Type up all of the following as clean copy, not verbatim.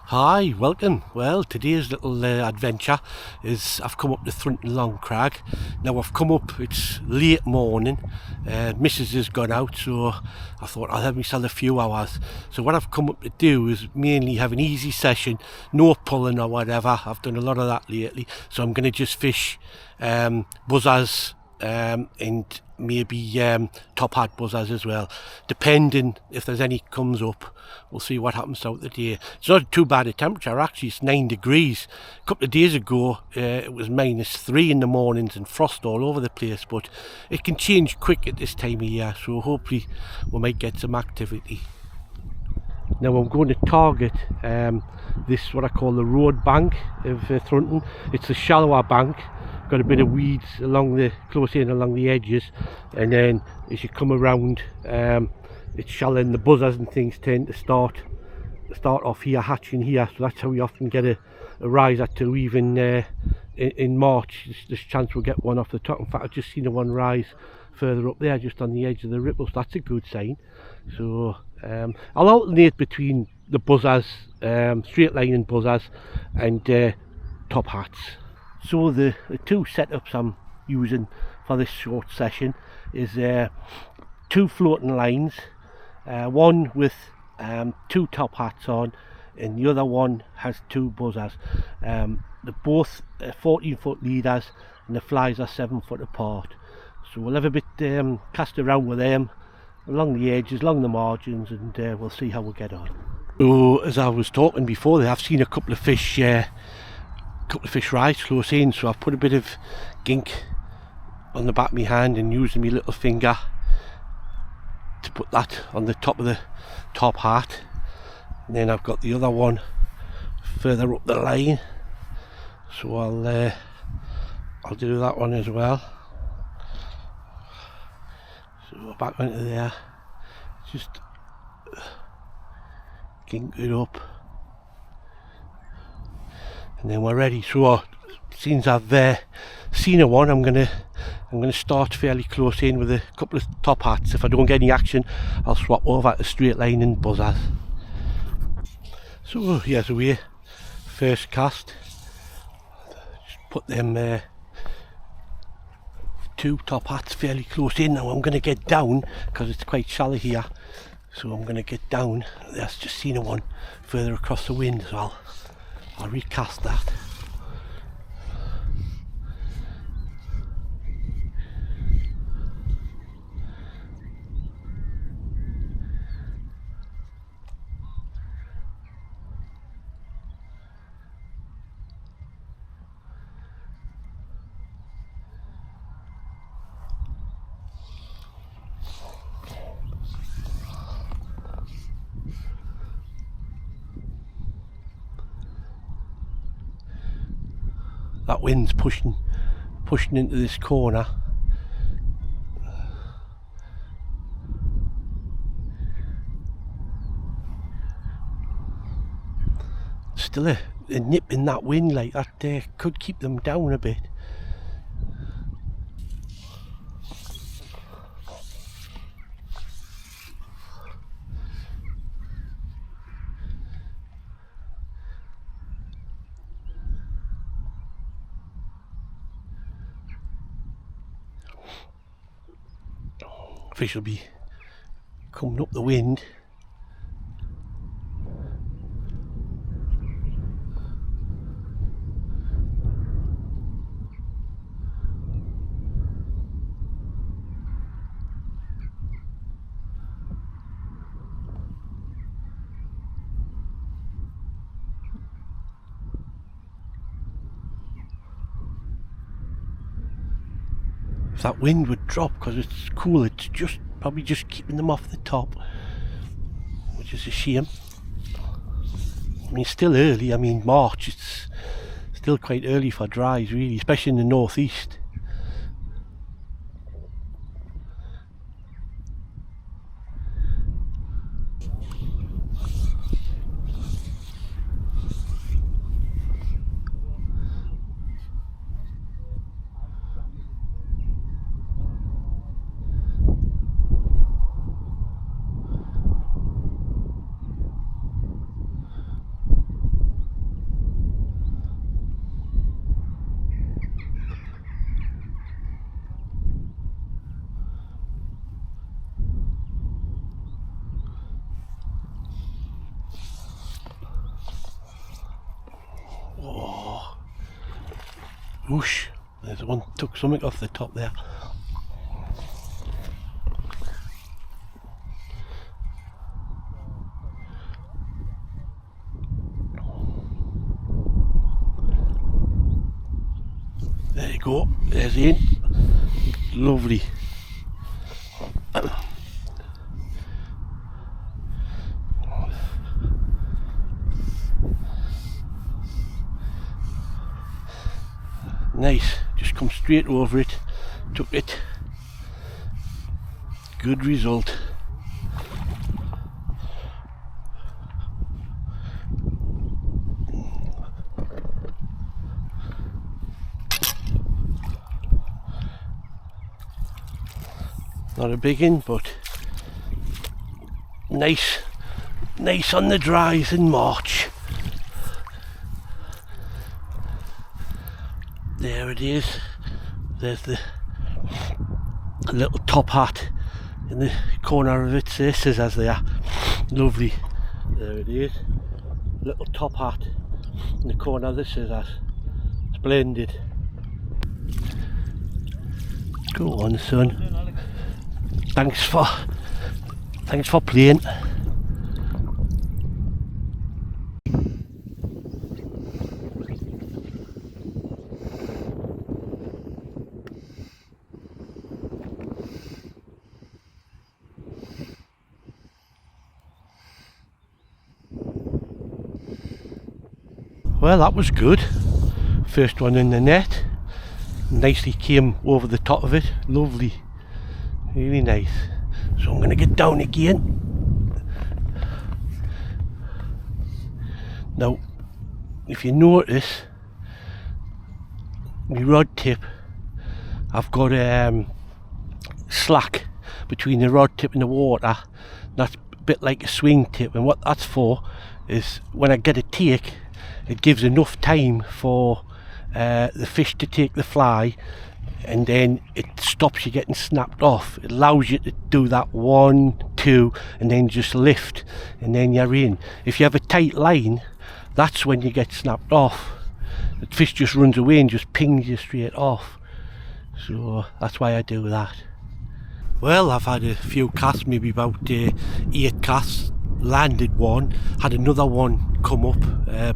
Hi, welcome. Well, today's little adventure is I've come up to Thornton Long Crag. Now I've come up, it's late morning, Mrs. has gone out, so I thought I'll have myself a few hours. So what I've come up to do is mainly have an easy session, no pulling or whatever. I've done a lot of that lately, so I'm going to just fish buzzers and maybe top hat buzzers as well, depending if there's any comes up. We'll see what happens throughout the day. It's not too bad a temperature, actually. It's 9 degrees. A couple of days ago it was -3 in the mornings and frost all over the place, but it can change quick at this time of year, so hopefully we might get some activity. Now I'm going to target this, what I call the road bank of Thornton. It's a shallower bank, got a bit of weeds along the close in along the edges, and then as you come around it's shallow and the buzzers and things tend to start off here, hatching here, so that's how we often get a riser to even in March. There's a chance we'll get one off the top. In fact, I've just seen one rise further up there just on the edge of the ripples. That's a good sign. So I'll alternate between the buzzers, straight lining buzzers and top hats. So the two setups I'm using for this short session is 2 floating lines, one with 2 top hats on, and the other one has 2 buzzers. They're both 14-foot leaders, and the flies are 7 foot apart. So we'll have a bit cast around with them along the edges, along the margins, and we'll see how we get on. So as I was talking before, I've seen a couple of fish rise close in, so I've put a bit of gink on the back of my hand and using my little finger to put that on the top of the top hat, and then I've got the other one further up the line, so I'll do that one as well. So back onto there, just gink it up, and then we're ready. So since I've seen a one, I'm gonna start fairly close in with a couple of top hats. If I don't get any action, I'll swap over to straight line and buzzers. So here's a way, first cast. Just put them 2 top hats fairly close in. Now I'm going to get down because it's quite shallow here, so I'm going to get down. There's just seen a one further across the wind, so I'll recast that. That wind's pushing into this corner. Still a nip in that wind like that could keep them down a bit. Fish will be coming up the wind. If that wind would drop, because it's cool, it's probably just keeping them off the top, which is a shame. I mean, it's still early. I mean, March, it's still quite early for dries really, especially in the northeast. Whoosh! There's one took something off the top there. There you go, there's in. Lovely. Nice, just come straight over it, took it. Good result. Not a big one, but nice on the dries in March. There it is. There's the little top hat in the corner of it. Scissors there. Lovely. There it is. Little top hat in the corner of the scissors. Splendid. Go on, son. Thanks for playing. Well, that was good. First one in the net. Nicely came over the top of it. Lovely. Really nice. So I'm going to get down again. Now, if you notice, my rod tip, I've got slack between the rod tip and the water. That's a bit like a swing tip, and what that's for is when I get a take, it gives enough time for the fish to take the fly, and then it stops you getting snapped off. It allows you to do that 1, 2, and then just lift, and then you're in. If you have a tight line, that's when you get snapped off. The fish just runs away and just pings you straight off. So that's why I do that. Well, I've had a few casts, maybe about 8 casts. Landed one, had another one come up,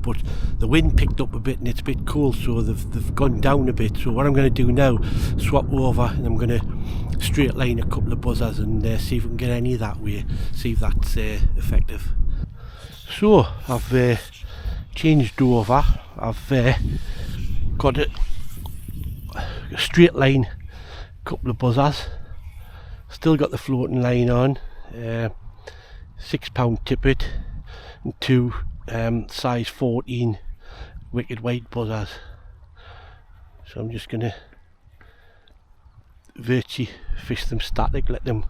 but the wind picked up a bit and it's a bit cold, so they've gone down a bit. So what I'm going to do now, swap over, and I'm going to straight line a couple of buzzers and see if we can get any that way, see if that's effective. So I've changed over. I've got a straight line couple of buzzers, still got the floating line on. 6 pound tippet and 2 size 14 wicked white buzzers. So I'm just going to virtually fish them static, let them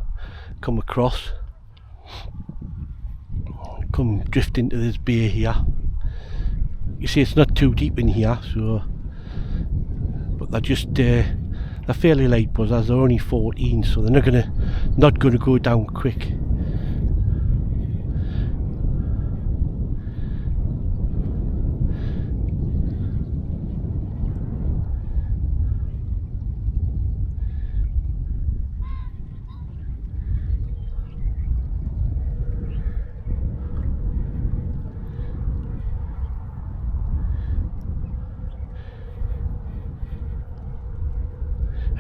come across, come drift into this bay here. You see it's not too deep in here, so, but they're just they're fairly light buzzers. They're only 14, so they're not gonna go down quick.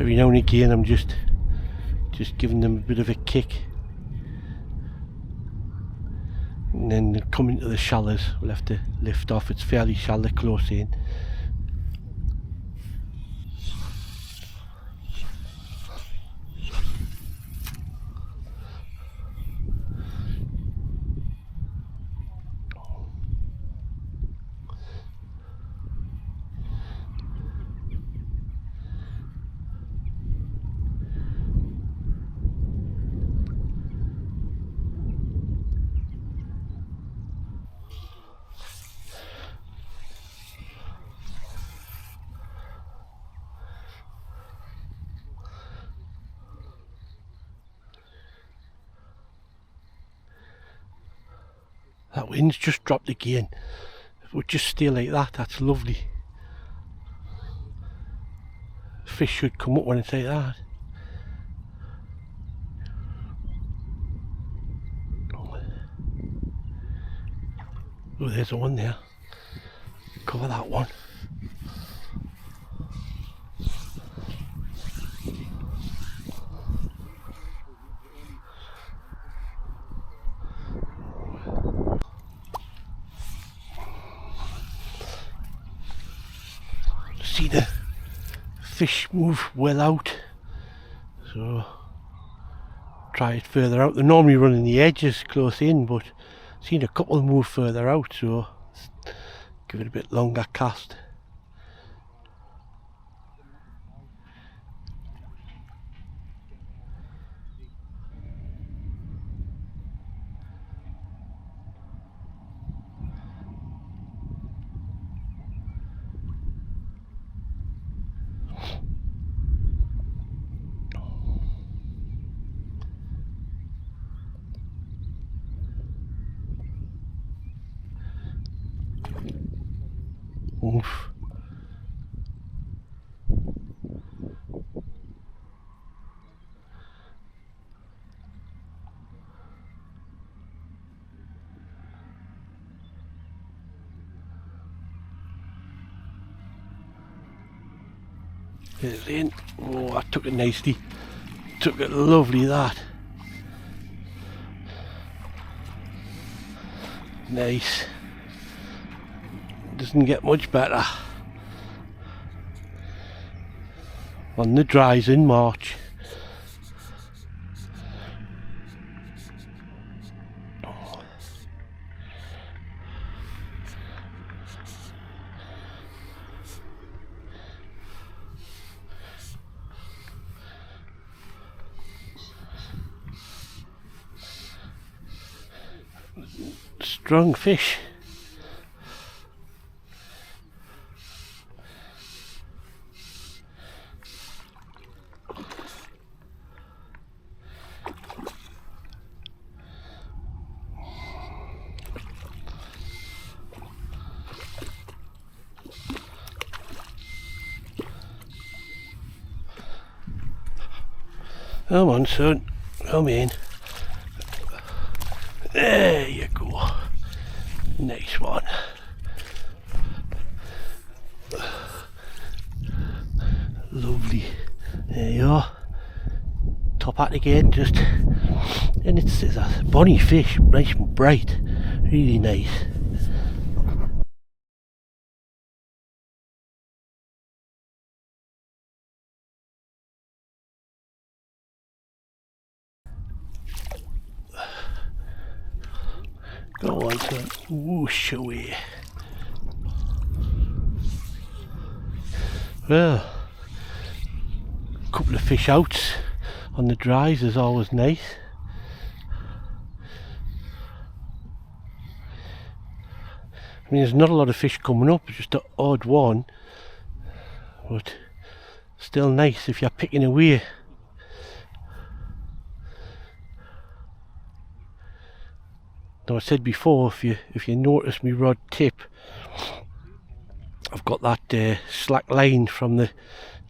Every now and again I'm just giving them a bit of a kick, and then they'll come into the shallows. We'll have to lift off. It's fairly shallow close in. That wind's just dropped again. If it would just stay like that, that's lovely. fish should come up when it's like that. Oh, there's one there. Cover that one. See the fish move well out, so try it further out. They normally run in the edges close in, but seen a couple move further out, so give it a bit longer cast. Oof. It's in. Oh, I took it nicely. Took it lovely, that. Nice. Doesn't get much better. On the dries in March. Strong fish. Come on, son, come in. There you go. Nice one. Lovely. There you are. Top hat again, just, and it's a bonny fish, nice and bright. Really nice. Go on, son. Whoosh away. Well, a couple of fish outs on the dries is always nice. I mean, there's not a lot of fish coming up, just an odd one, but still nice if you're picking away. Now, I said before, if you notice me rod tip, I've got that slack line from the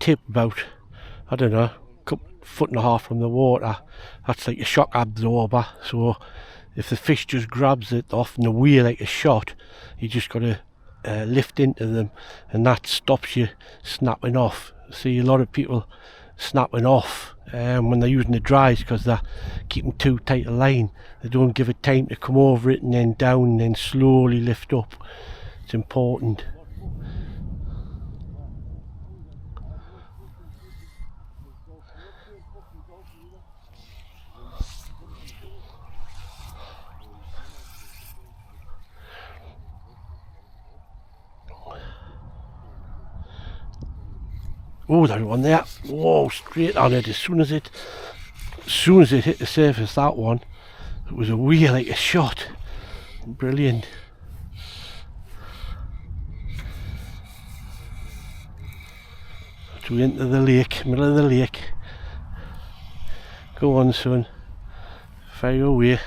tip about, I don't know, foot and a half from the water. That's like a shock absorber, so if the fish just grabs it off and away like a shot, you just got to lift into them, and that stops you snapping off. See a lot of people snapping off when they're using the dries because they're keeping too tight a line. They don't give it time to come over it and then down and then slowly lift up. It's important. Oh, there's one there. Whoa, straight on it. As soon as it hit the surface, that one, it was away like a shot. Brilliant. So into the lake, middle of the lake. Go on, son. Fire away.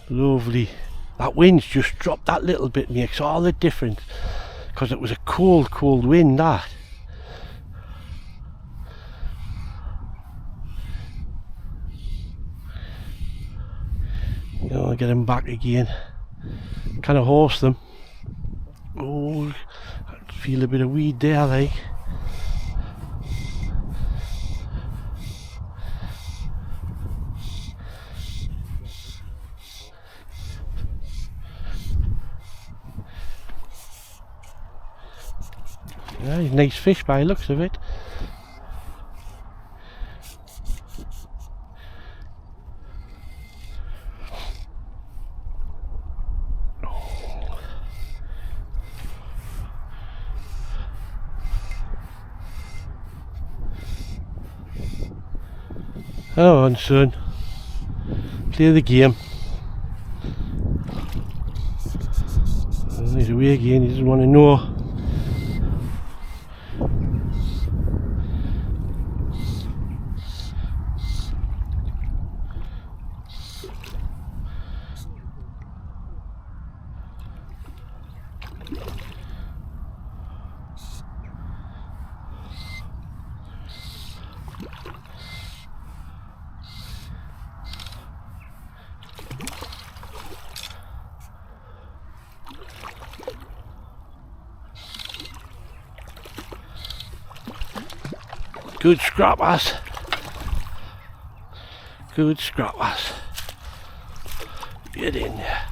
Lovely. That wind's just dropped that little bit, makes all the difference. Because it was a cold wind, that. I'll get him back again. Kind of horse them. Oh, I feel a bit of weed there, like. Yeah, he's a nice fish by the looks of it. Come on, son. Play the game. Oh, he's away again, he doesn't want to know. Good scrappers. Good scrappers. Get in there.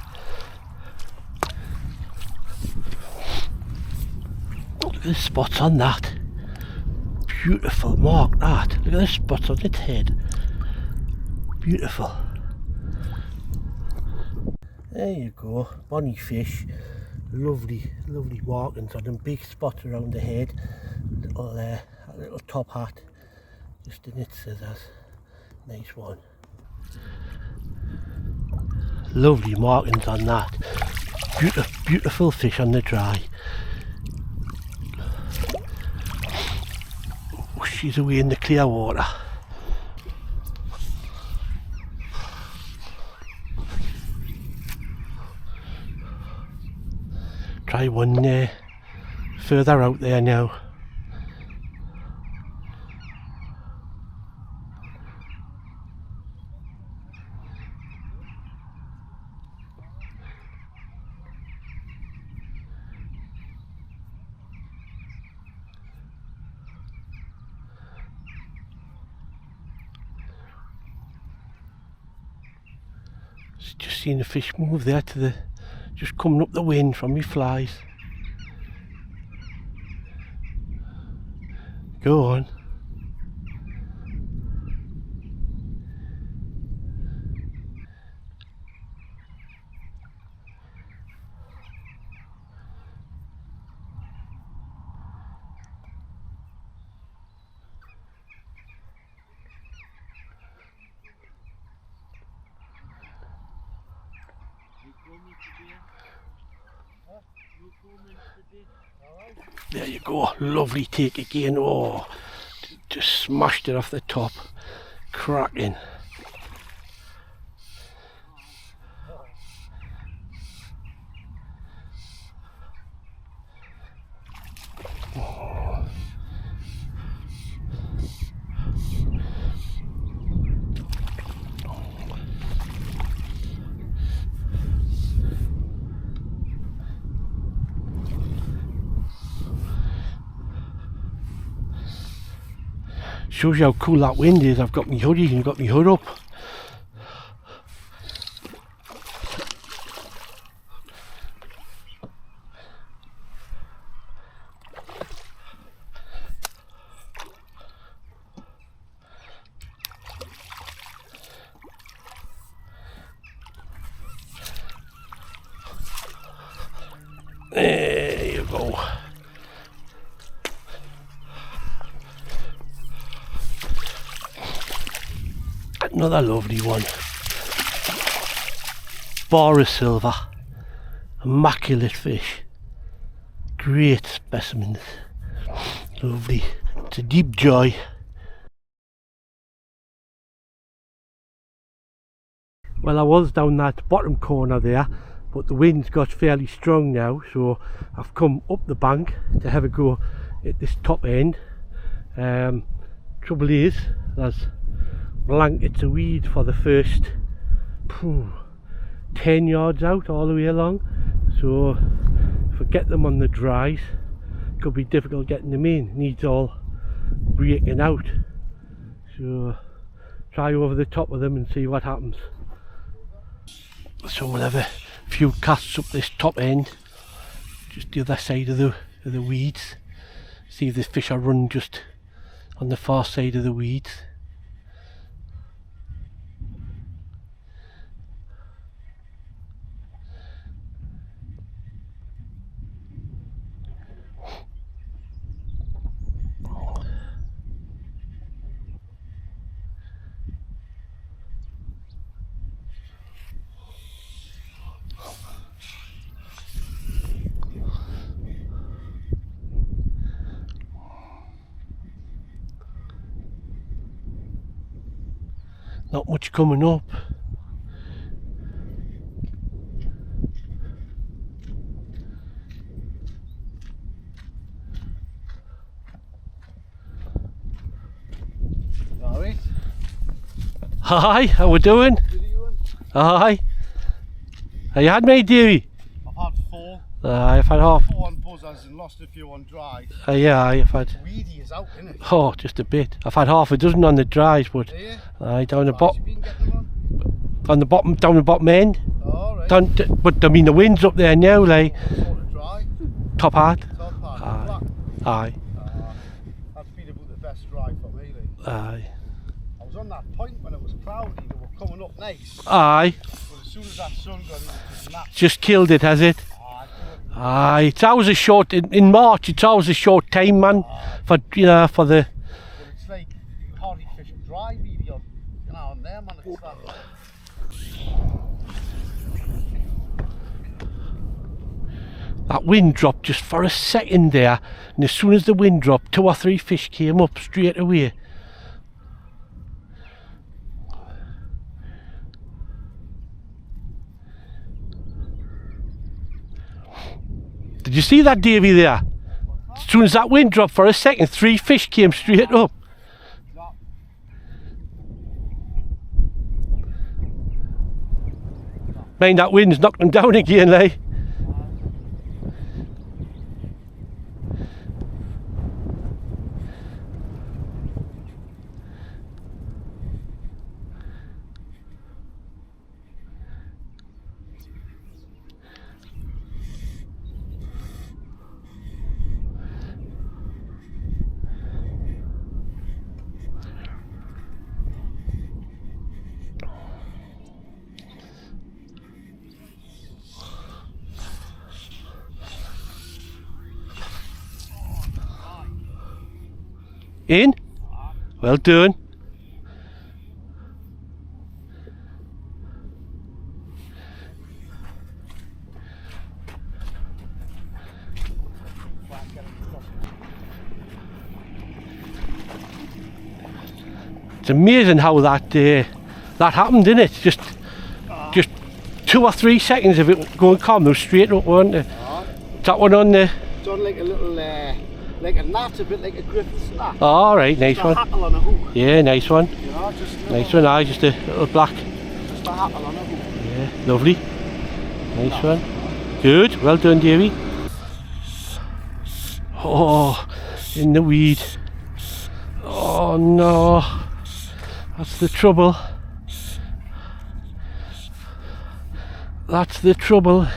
Look at the spots on that. Beautiful mark, that. Look at the spots on its head. Beautiful. There you go. Bonny fish. Lovely, lovely markings on them. Big spots around the head. Little top hat, just in its scissors. Nice one. Lovely markings on that. Beautiful fish on the dry. Oh, she's away in the clear water. Try one further out there now. Just seen the fish move there to the, just coming up the wind from me flies. Go on. There you go, lovely take again. Oh, just smashed it off the top. Cracking. Oh. Shows you how cool that wind is. I've got my hoodie and got my hood up. There you go. Another lovely one. Bar of silver. Immaculate fish. Great specimens. Lovely. It's a deep joy. Well, I was down that bottom corner there, but the wind's got fairly strong now, so I've come up the bank to have a go at this top end. Trouble is, there's blankets of weed for the first 10 yards out all the way along, so if I get them on the dries, it could be difficult getting them in. Needs all breaking out, so try over the top of them and see what happens. So we'll have a few casts up this top end, just the other side of the weeds. See if the fish are running just on the far side of the weeds. Not much coming up. Harvey? Hi, how we doing? Hi. Have you had many, dearie? I've had 4. I've had half. 4 on buzzers and lost a few on dry. Yeah, I've had. Weedy is out, isn't it? Oh, just a bit. I've had half a dozen on the dries, but down the bottom. On the bottom, down the bottom end. Oh, right. Down, but I mean the wind's up there now, like. Sort of dry. Top part. Top part. Aye. That's been about the best dry for me, like. Aye. I was on that point when it was cloudy, they were coming up nice. Aye. But as soon as that sun got in, it just snapped. Just killed it, has it? Aye, it's always a short, in March it's always a short time, man, for, you know, for the... But it's like, you hardly fish a dry weedy on, you know, on there, man, it's that. That wind dropped just for a second there, and as soon as the wind dropped, 2 or 3 fish came up straight away. Did you see that, Davey, there? As soon as that wind dropped for a second, 3 fish came straight up. Mind that wind's knocked them down again, eh? In? Well done. It's amazing how that happened, isn't it? Just 2 or 3 seconds of it going calm, they were straight up, weren't they? That one on the... It's on like a little, like a gnat, a bit like a Griffith's gnat. Oh, right, nice one. Just a hackle on a hook. Yeah, nice one. You know, just nice one, aye, just a little black. Just a hackle on a hook. Yeah, lovely. Nice one. Good, well done, Davey. Oh, in the weed. Oh no, that's the trouble. That's the trouble.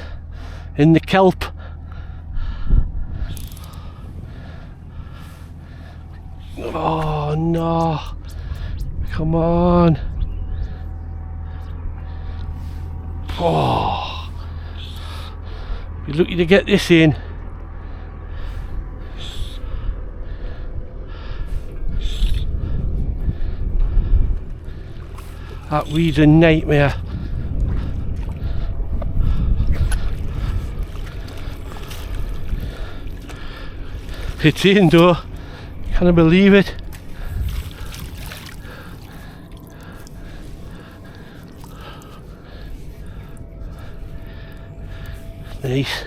In the kelp. Oh no, come on. Oh, be lucky to get this in. That weed's a nightmare. It's in though. Can I believe it? Nice.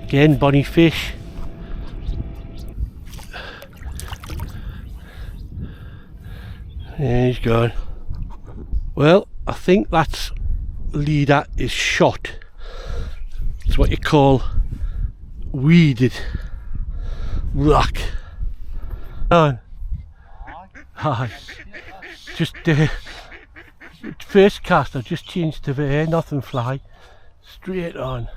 Again, bonny fish. Yeah, he's gone. Well, I think that's leader is shot. It's what you call weeded. Look. On. Aye. Just first cast I just changed to the nothing fly. Straight on.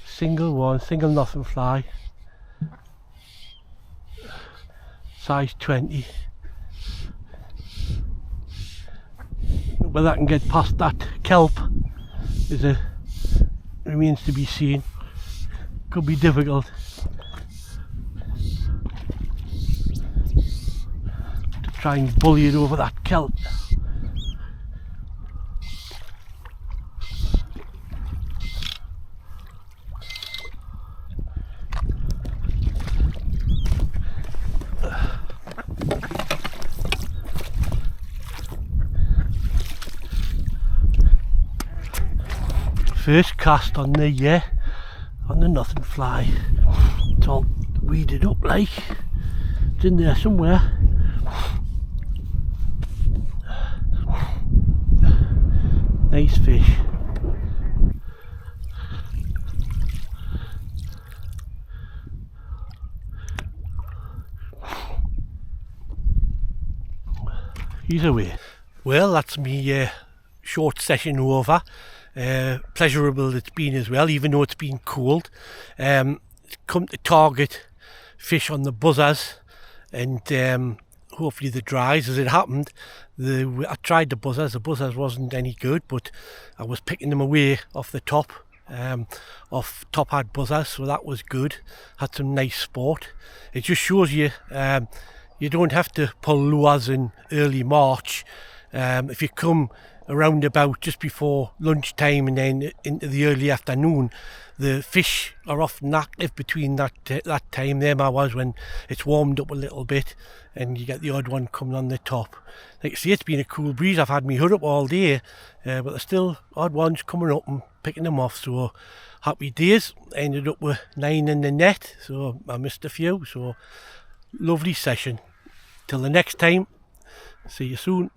Single one, single nothing fly. Size 20. Whether I can get past that kelp remains to be seen. Could be difficult. To try and bully it over that kelp. First cast on the nothing fly. It's all weeded up like. It's in there somewhere. Nice fish. He's away. Well, that's me short session over. Pleasurable it's been as well, even though it's been cold. Come to target fish on the buzzers, and hopefully the dries. As it happened, I tried the buzzers wasn't any good, but I was picking them away off the top, off top had buzzers, so that was good. Had some nice sport. It just shows you you don't have to pull lures in early March. If you come around about just before lunchtime and then into the early afternoon, the fish are often active between that time. There I was when it's warmed up a little bit, and you get the odd one coming on the top. Like I say, it's been a cool breeze. I've had me hood up all day, but there's still odd ones coming up and picking them off. So happy days. Ended up with 9 in the net, so I missed a few. So lovely session. Till the next time, see you soon.